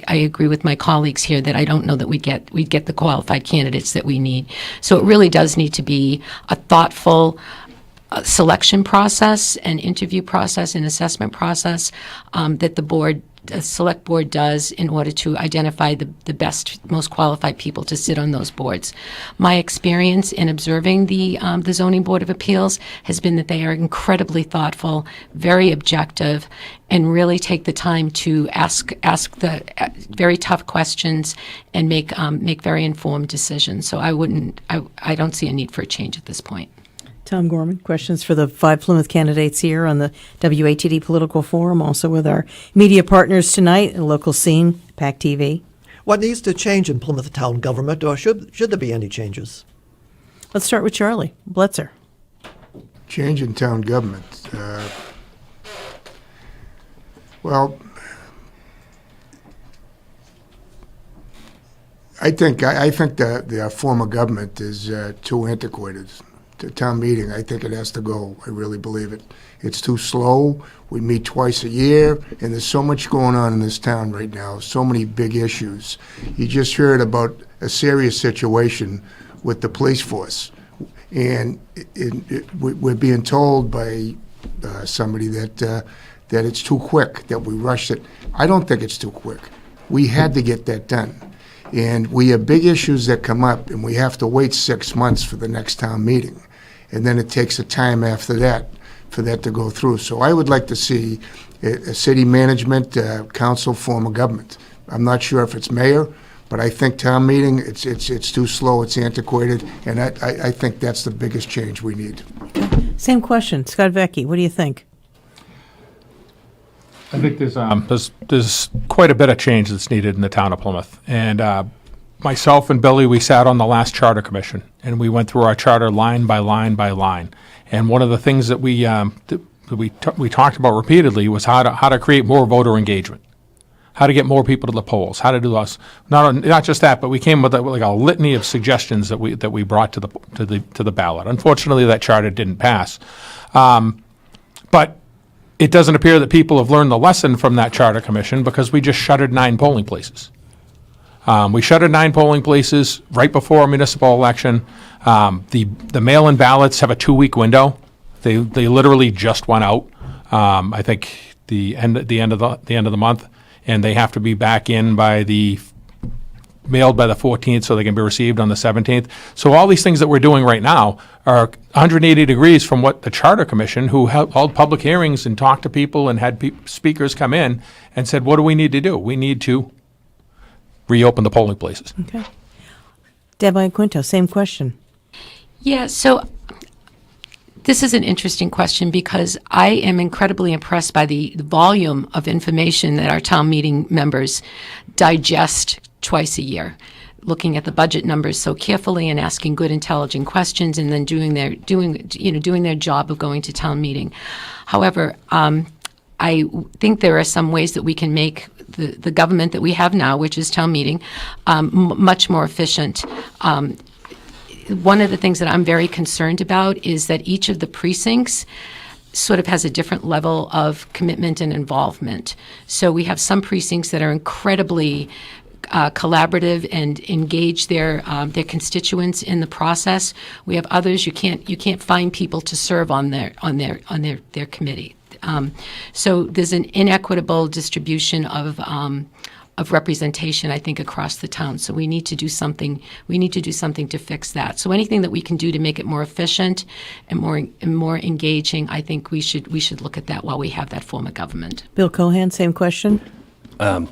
S7: agree with my colleagues here that I don't know that we'd get the qualified candidates that we need. So it really does need to be a thoughtful selection process and interview process and assessment process that the select board does in order to identify the best, most qualified people to sit on those boards. My experience in observing the Zoning Board of Appeals has been that they are incredibly thoughtful, very objective, and really take the time to ask the very tough questions and make very informed decisions. So I don't see a need for a change at this point.
S2: Tom Gorman, questions for the 5 Plymouth candidates here on the WATD Political Forum, also with our media partners tonight, local scene, PAC TV.
S8: What needs to change in Plymouth town government, or should there be any changes?
S2: Let's start with Charlie Bletzer.
S6: Change in town government. Well, I think the form of government is too antiquated. town meeting. I think it has to go. I really believe it. It's too slow. We meet twice a year, and there's so much going on in this town right now, so many big issues. You just heard about a serious situation with the police force, and we're being told by somebody that it's too quick, that we rushed it. I don't think it's too quick. We had to get that done. And we have big issues that come up, and we have to wait 6 months for the next town meeting. And then it takes a time after that for that to go through. So I would like to see a city management council form of government. I'm not sure if it's mayor, but I think town meeting, it's too slow, it's antiquated, and I think that's the biggest change we need.
S2: Same question. Scott Vecchi, what do you think?
S3: I think there's quite a bit of change that's needed in the town of Plymouth. And myself and Billy, we sat on the last charter commission, and we went through our charter line by line by line. And one of the things that we talked about repeatedly was how to create more voter engagement, how to get more people to the polls, how to do us. Not just that, but we came with like a litany of suggestions that we brought to the ballot. Unfortunately, that charter didn't pass, but it doesn't appear that people have learned the lesson from that charter commission, because we just shuttered 9 polling places. We shuttered 9 polling places right before a municipal election. The mail-in ballots have a 2-week window. They literally just went out. I think the end of the month, and they have to be back in mailed by the 14th so they can be received on the 17th. So all these things that we're doing right now are 180 degrees from what the Charter Commission, who held public hearings and talked to people and had speakers come in and said, what do we need to do? We need to reopen the polling places.
S2: Okay. Deb Iaquinto, same question.
S7: Yeah, so this is an interesting question, because I am incredibly impressed by the volume of information that our town meeting members digest twice a year, looking at the budget numbers so carefully and asking good, intelligent questions, and then doing their job of going to town meeting. However, I think there are some ways that we can make the government that we have now, which is town meeting, much more efficient. One of the things that I'm very concerned about is that each of the precincts sort of has a different level of commitment and involvement. So we have some precincts that are incredibly collaborative and engage their constituents in the process. We have others you can't find people to serve on their committee. So there's an inequitable distribution of representation, I think, across the town. So we need to do something. We need to do something to fix that. So anything that we can do to make it more efficient and more engaging, I think we should look at that while we have that form of government.
S2: Bill Keohan, same question.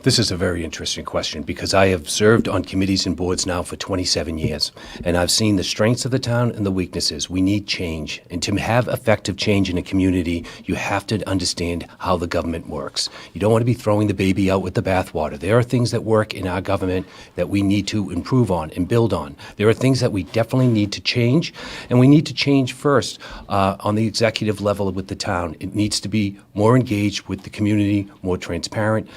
S9: This is a very interesting question, because I have served on committees and boards now for 27 years, and I've seen the strengths of the town and the weaknesses. We need change, and to have effective change in a community, you have to understand how the government works. You don't want to be throwing the baby out with the bathwater. There are things that work in our government that we need to improve on and build on. There are things that we definitely need to change, and we need to change first on the executive level with the town. It needs to be more engaged with the community, more transparent.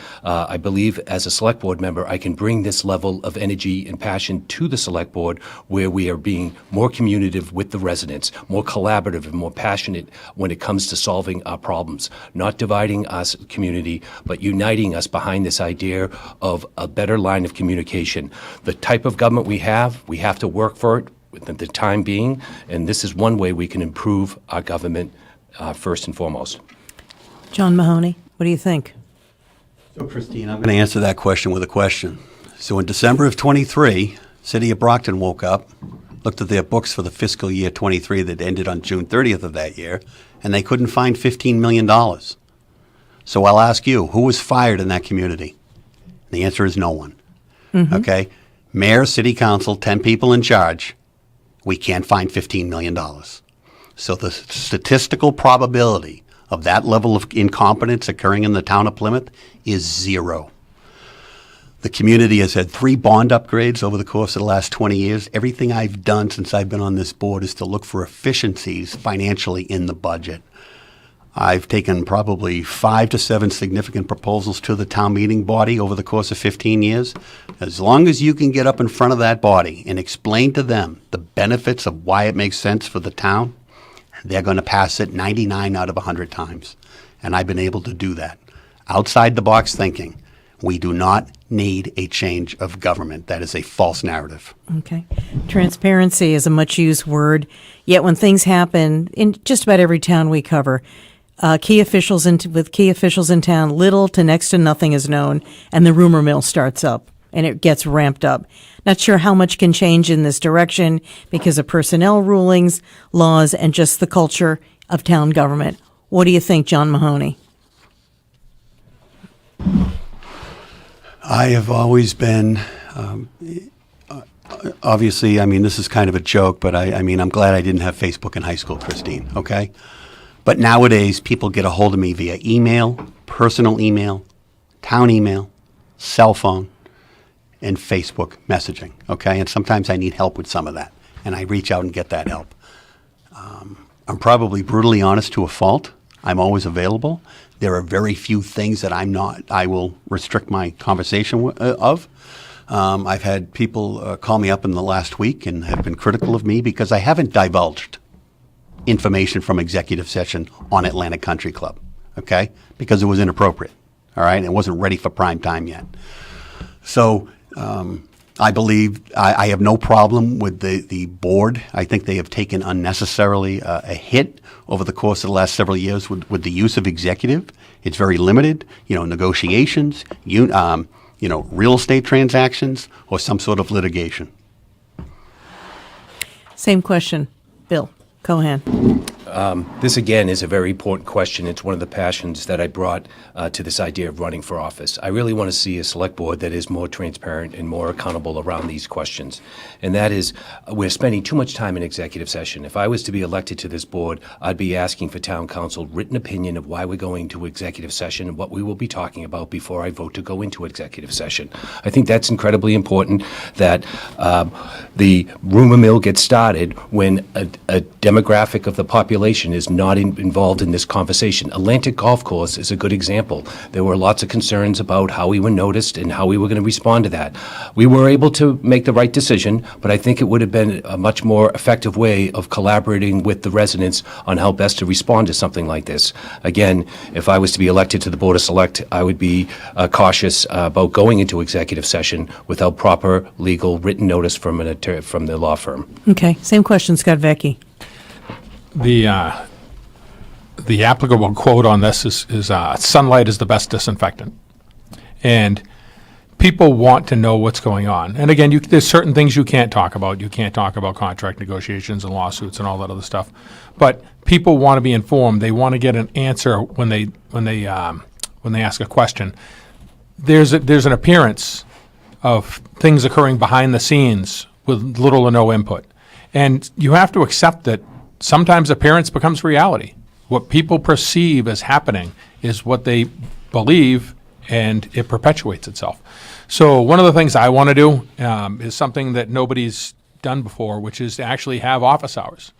S9: I believe as a select board member, I can bring this level of energy and passion to the select board, where we are being more communicative with the residents, more collaborative and more passionate when it comes to solving our problems, not dividing us community, but uniting us behind this idea of a better line of communication. The type of government we have to work for it within the time being, and this is one way we can improve our government first and foremost.
S2: John Mahoney, what do you think?
S5: So, Christine, I'm going to answer that question with a question. So in December of 23, City of Brockton woke up, looked at their books for the fiscal year 23 that ended on June 30th of that year, and they couldn't find $15 million. So I'll ask you, who was fired in that community? The answer is no one. Mm-hmm. Okay? Mayor, City Council, 10 people in charge. We can't find $15 million. So the statistical probability of that level of incompetence occurring in the town of Plymouth is 0. The community has had 3 bond upgrades over the course of the last 20 years. Everything I've done since I've been on this board is to look for efficiencies financially in the budget. I've taken probably 5 to 7 significant proposals to the town meeting body over the course of 15 years, As long as you can get up in front of that body and explain to them the benefits of why it makes sense for the town, they're going to pass it 99 out of 100 times. And I've been able to do that. Outside the box thinking. We do not need a change of government. That is a false narrative.
S2: Okay. Transparency is a much used word, yet when things happen in just about every town we cover, key officials in town, little to next to nothing is known, and the rumor mill starts up and it gets ramped up. Not sure how much can change in this direction because of personnel rulings, laws, and just the culture of town government. What do you think, John Mahoney?
S5: I have always been, obviously, I mean, this is kind of a joke, but I mean, I'm glad I didn't have Facebook in high school, Christine, okay? But nowadays, people get a hold of me via email, personal email, town email, cell phone, and Facebook messaging, okay? And sometimes I need help with some of that, and I reach out and get that help. I'm probably brutally honest to a fault. I'm always available. There are very few things that I will restrict my conversation of. I've had people call me up in the last week and have been critical of me because I haven't divulged information from executive session on Atlantic Country Club, okay? Because it was inappropriate, all right? And it wasn't ready for prime time yet. So I believe I have no problem with the board. I think they have taken unnecessarily a hit over the course of the last several years with the use of executive. It's very limited, negotiations, real estate transactions, or some sort of litigation.
S2: Same question, Bill Keohan.
S9: This, again, is a very important question. It's one of the passions that I brought to this idea of running for office. I really want to see a select board that is more transparent and more accountable around these questions. And that is, we're spending too much time in executive session. If I was to be elected to this board, I'd be asking for town council written opinion of why we're going to executive session and what we will be talking about before I vote to go into executive session. I think that's incredibly important, that the rumor mill gets started when a demographic of the population is not involved in this conversation. Atlantic Golf Course is a good example. There were lots of concerns about how we were noticed and how we were going to respond to that. We were able to make the right decision, but I think it would have been a much more effective way of collaborating with the residents on how best to respond to something like this. Again, if I was to be elected to the Board of Select, I would be cautious about going into executive session without proper legal written notice from the law firm.
S2: Okay, same question, Scott Vecchi.
S3: The applicable quote on this is sunlight is the best disinfectant. And people want to know what's going on. And again, there's certain things you can't talk about. You can't talk about contract negotiations and lawsuits and all that other stuff. But people want to be informed. They want to get an answer when they ask a question. There's an appearance of things occurring behind the scenes with little or no input. And you have to accept that sometimes appearance becomes reality. What people perceive as happening is what they believe, and it perpetuates itself. So one of the things I want to do is something that nobody's done before, which is to actually have office hours.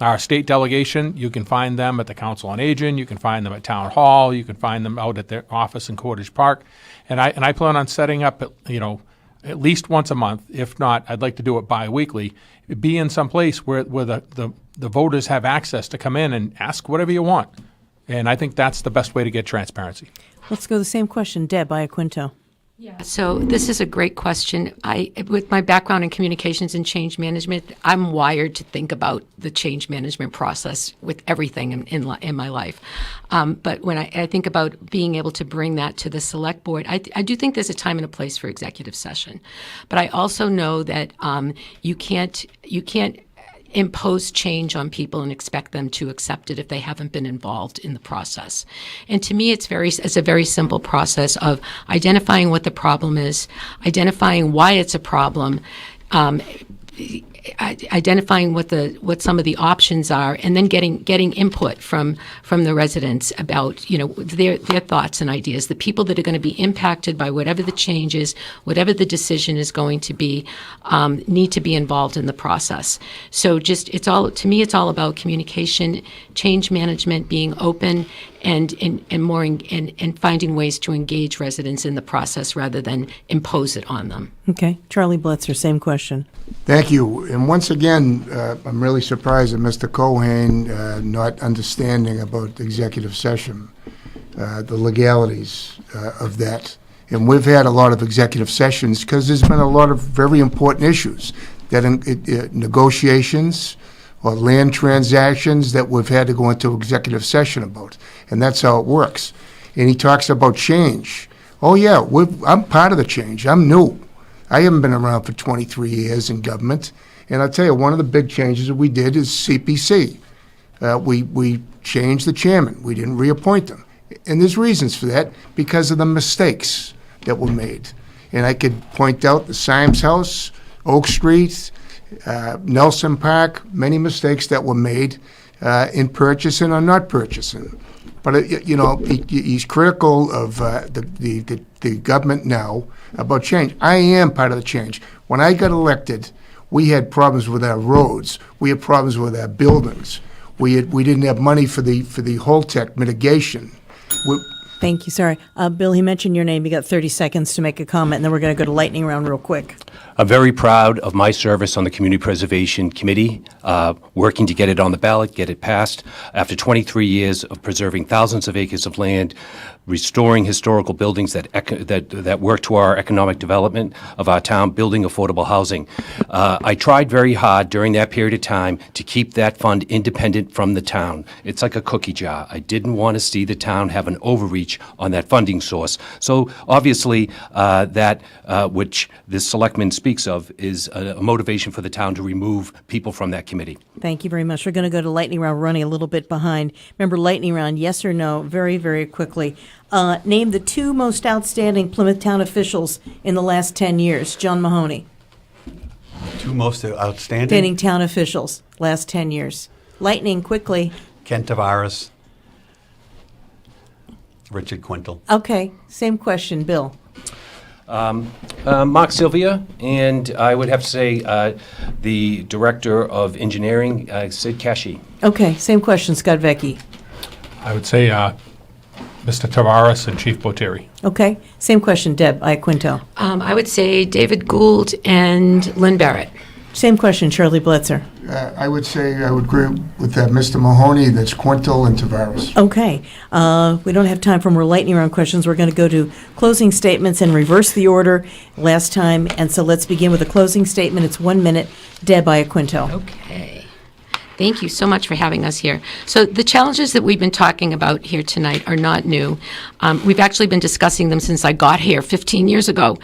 S3: Our state delegation, you can find them at the Council on Aging, you can find them at Town Hall, you can find them out at their office in Cottage Park, and I plan on setting up, at least once a month. If not, I'd like to do it bi-weekly. Be in some place where the voters have access to come in and ask whatever you want. And I think that's the best way to get transparency.
S2: Let's go the same question, Deb Iaquinto.
S7: Yeah, so this is a great question. With my background in communications and change management, I'm wired to think about the change management process with everything in my life. But when I think about being able to bring that to the select board, I do think there's a time and a place for executive session. But I also know that you can't impose change on people and expect them to accept it if they haven't been involved in the process. And to me, it's a very simple process of identifying what the problem is, identifying why it's a problem, identifying what some of the options are, and then getting input from the residents about their thoughts and ideas. The people that are going to be impacted by whatever the change is, whatever the decision is going to be, need to be involved in the process. So it's all about communication, change management, being open, and finding ways to engage residents in the process rather than impose it on them.
S2: Okay. Charlie Bletzer, same question.
S6: Thank you. And once again, I'm really surprised at Mr. Keohan not understanding about executive session, the legalities of that. And we've had a lot of executive sessions because there's been a lot of very important issues, that negotiations or land transactions that we've had to go into executive session about. And that's how it works. And he talks about change. Oh, yeah, I'm part of the change. I'm new. I haven't been around for 23 years in government. And I'll tell you, one of the big changes that we did is CPC. We changed the chairman. We didn't reappoint them. And there's reasons for that, because of the mistakes that were made. And I could point out the Symes House, Oak Street, Nelson Park, many mistakes that were made in purchasing or not purchasing. But, he's critical of the government now about change. I am part of the change. When I got elected, we had problems with our roads. We had problems with our buildings. We didn't have money for the Holtec mitigation.
S2: Thank you. Sorry. Bill, he mentioned your name. You got 30 seconds to make a comment, and then we're going to go to lightning round real quick.
S9: I'm very proud of my service on the Community Preservation Committee, working to get it on the ballot, get it passed. After 23 years of preserving thousands of acres of land, restoring historical buildings that work to our economic development of our town, building affordable housing. I tried very hard during that period of time to keep that fund independent from the town. It's like a cookie jar. I didn't want to see the town have an overreach on that funding source. So obviously that which this selectman speaks of is a motivation for the town to remove people from that committee.
S2: Thank you very much. We're going to go to lightning round, running a little bit behind. Remember, lightning round, yes or no, very, very quickly. Name the two most outstanding Plymouth Town officials in the last 10 years. John Mahoney.
S5: Two most outstanding?
S2: Outstanding town officials, last 10 years. Lightning, quickly.
S5: Ken Tavares, Richard Quintal.
S2: Okay, same question, Bill.
S9: Mark Sylvia, and I would have to say the Director of Engineering, Sid Kashi.
S2: Okay, same question, Scott Vecchi.
S3: I would say Mr. Tavares and Chief Botieri.
S2: Okay, same question, Deb Iaquinto.
S7: I would say David Gould and Lynn Barrett.
S2: Same question, Charlie Bletzer.
S6: I would say I would agree with Mr. Mahoney, that's Quintal and Tavares.
S2: Okay. We don't have time for more lightning round questions. We're going to go to closing statements and reverse the order last time. And so let's begin with a closing statement. It's 1 minute. Deb Iaquinto.
S7: Okay. Thank you so much for having us here. So the challenges that we've been talking about here tonight are not new. We've actually been discussing them since I got here 15 years ago,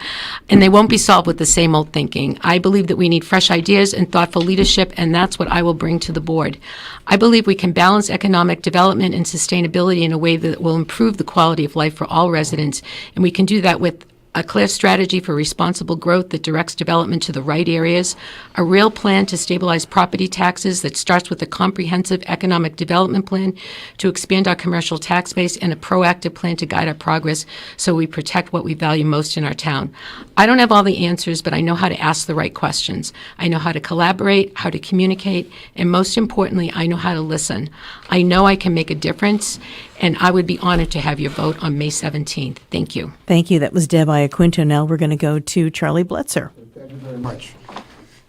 S7: and they won't be solved with the same old thinking. I believe that we need fresh ideas and thoughtful leadership, and that's what I will bring to the board. I believe we can balance economic development and sustainability in a way that will improve the quality of life for all residents, and we can do that with a clear strategy for responsible growth that directs development to the right areas, a real plan to stabilize property taxes that starts with a comprehensive economic development plan to expand our commercial tax base, and a proactive plan to guide our progress so we protect what we value most in our town. I don't have all the answers, but I know how to ask the right questions. I know how to collaborate, how to communicate, and most importantly, I know how to listen. I know I can make a difference, and I would be honored to have your vote on May 17th. Thank you.
S2: Thank you. That was Deb Iaquinto. Now we're going to go to Charlie Bletzer.
S6: Thank you very much.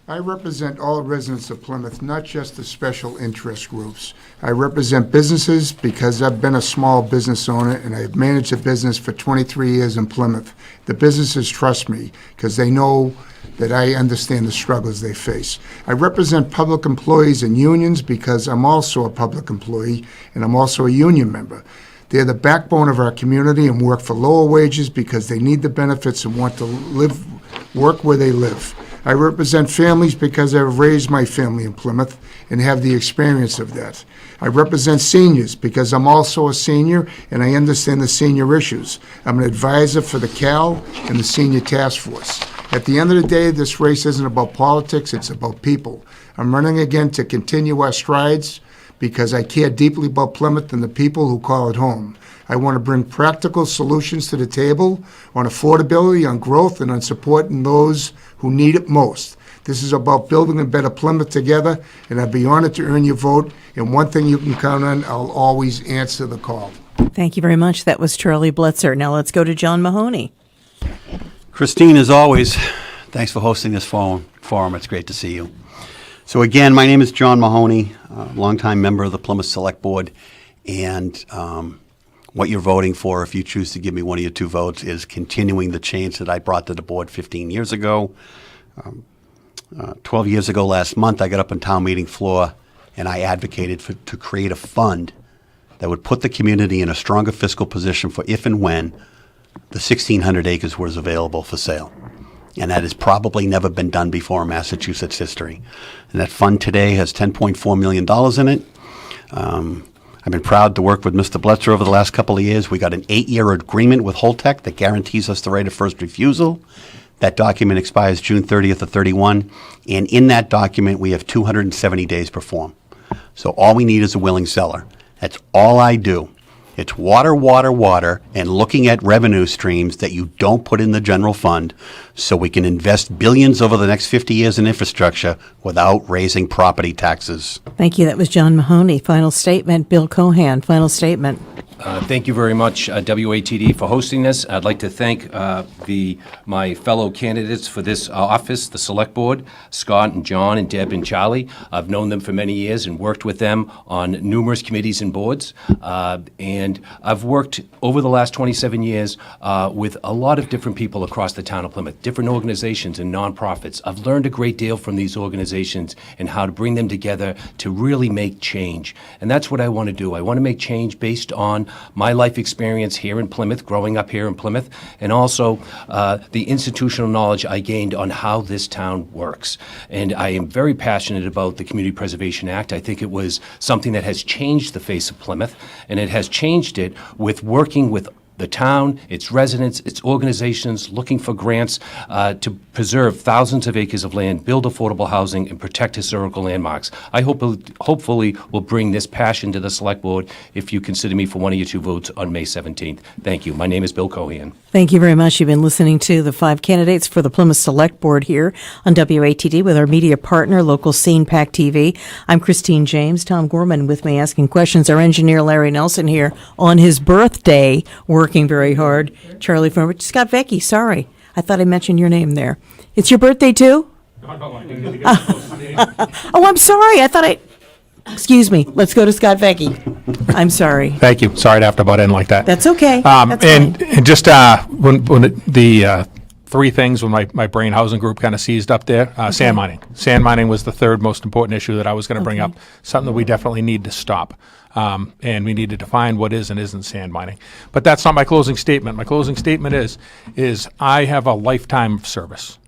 S6: I represent all residents of Plymouth, not just the special interest groups. I represent businesses because I've been a small business owner and I've managed a business for 23 years in Plymouth. The businesses trust me because they know that I understand the struggles they face. I represent public employees and unions because I'm also a public employee and I'm also a union member. They're the backbone of our community and work for lower wages because they need the benefits and want to work where they live. I represent families because I've raised my family in Plymouth and have the experience of that. I represent seniors because I'm also a senior and I understand the senior issues. I'm an advisor for the CAL and the Senior Task Force. At the end of the day, this race isn't about politics, it's about people. I'm running again to continue our strides because I care deeply about Plymouth and the people who call it home. I want to bring practical solutions to the table on affordability, on growth, and on supporting those who need it most. This is about building a better Plymouth together, and I'd be honored to earn your vote. And one thing you can count on, I'll always answer the call.
S2: Thank you very much. That was Charlie Bletzer. Now let's go to John Mahoney.
S5: Christine, as always, thanks for hosting this forum. It's great to see you. So again, my name is John Mahoney, longtime member of the Plymouth Select Board, and what you're voting for, if you choose to give me one of your two votes, is continuing the change that I brought to the board 15 years ago. 12 years ago last month, I got up on town meeting floor and I advocated to create a fund that would put the community in a stronger fiscal position for if and when the 1,600 acres was available for sale. And that has probably never been done before in Massachusetts history. And that fund today has $10.4 million in it. I've been proud to work with Mr. Bletzer over the last couple of years. We got an 8-year agreement with Holtec that guarantees us the right of first refusal. That document expires June 30th of 31, and in that document we have 270 days per form. So all we need is a willing seller. That's all I do. It's water, water, water, and looking at revenue streams that you don't put in the general fund so we can invest billions over the next 50 years in infrastructure without raising property taxes.
S2: Thank you. That was John Mahoney. Final statement. Bill Keohan, final statement.
S4: Thank you very much, WATD, for hosting this. I'd like to thank my fellow candidates for this office, the Select Board, Scott and John and Deb and Charlie. I've known them for many years and worked with them on numerous committees and boards. And I've worked over the last 27 years with a lot of different people across the town of Plymouth, different organizations and nonprofits. I've learned a great deal from these organizations and how to bring them together to really make change. And that's what I want to do. I want to make change based on my life experience here in Plymouth, growing up here in Plymouth, and also the institutional knowledge I gained on how this town works. And I am very passionate about the Community Preservation Act. I think it was something that has changed the face of Plymouth, and it has changed it with working with the town, its residents, its organizations, looking for grants to preserve thousands of acres of land, build affordable housing, and protect historical landmarks. I hopefully will bring this passion to the Select Board if you consider me for one of your two votes on May 17th. Thank you. My name is Bill Keohan.
S2: Thank you very much. You've been listening to the 5 candidates for the Plymouth Select Board here on WATD with our media partner, local scene PAC TV. I'm Christine James. Tom Gorman with me asking questions. Our engineer, Larry Nelson, here on his birthday, working very hard. Charlie from Scott Vecchi, sorry. I thought I mentioned your name there. It's your birthday too? Oh, I'm sorry. Excuse me. Let's go to Scott Vecchi. I'm sorry.
S3: Thank you. Sorry to have to butt in like that.
S2: That's okay. That's
S3: and
S2: fine.
S3: just when the three things when my brain housing group kind of seized up there, sand mining. Sand mining was the third most important issue that I was going to bring up, something that we definitely need to stop. And we need to define what is and isn't sand mining. But that's not my closing statement. My closing statement is I have a lifetime of service.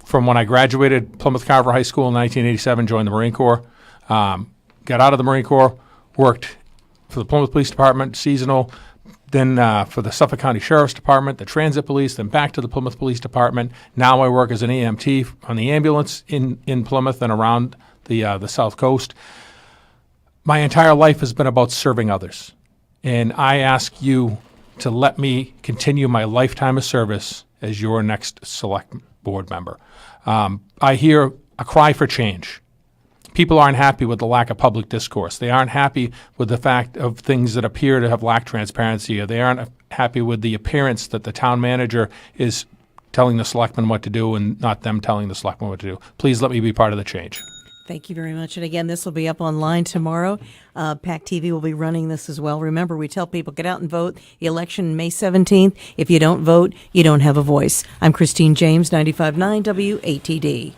S3: From when I graduated Plymouth Carver High School in 1987, joined the Marine Corps, got out of the Marine Corps, worked for the Plymouth Police Department, seasonal, then for the Suffolk County Sheriff's Department, the Transit Police, then back to the Plymouth Police Department. Now I work as an EMT on the ambulance in Plymouth and around the South Coast. My entire life has been about serving others, and I ask you to let me continue my lifetime of service as your next Select Board member. I hear a cry for change. People aren't happy with the lack of public discourse. They aren't happy with the fact of things that appear to have lacked transparency, or they aren't happy with the appearance that the town manager is telling the selectmen what to do and not them telling the selectmen what to do. Please let me be part of the change.
S2: Thank you very much. And again, this will be up online tomorrow. PAC TV will be running this as well. Remember, we tell people, get out and vote. The election, May 17th. If you don't vote, you don't have a voice. I'm Christine James, 95.9 WATD.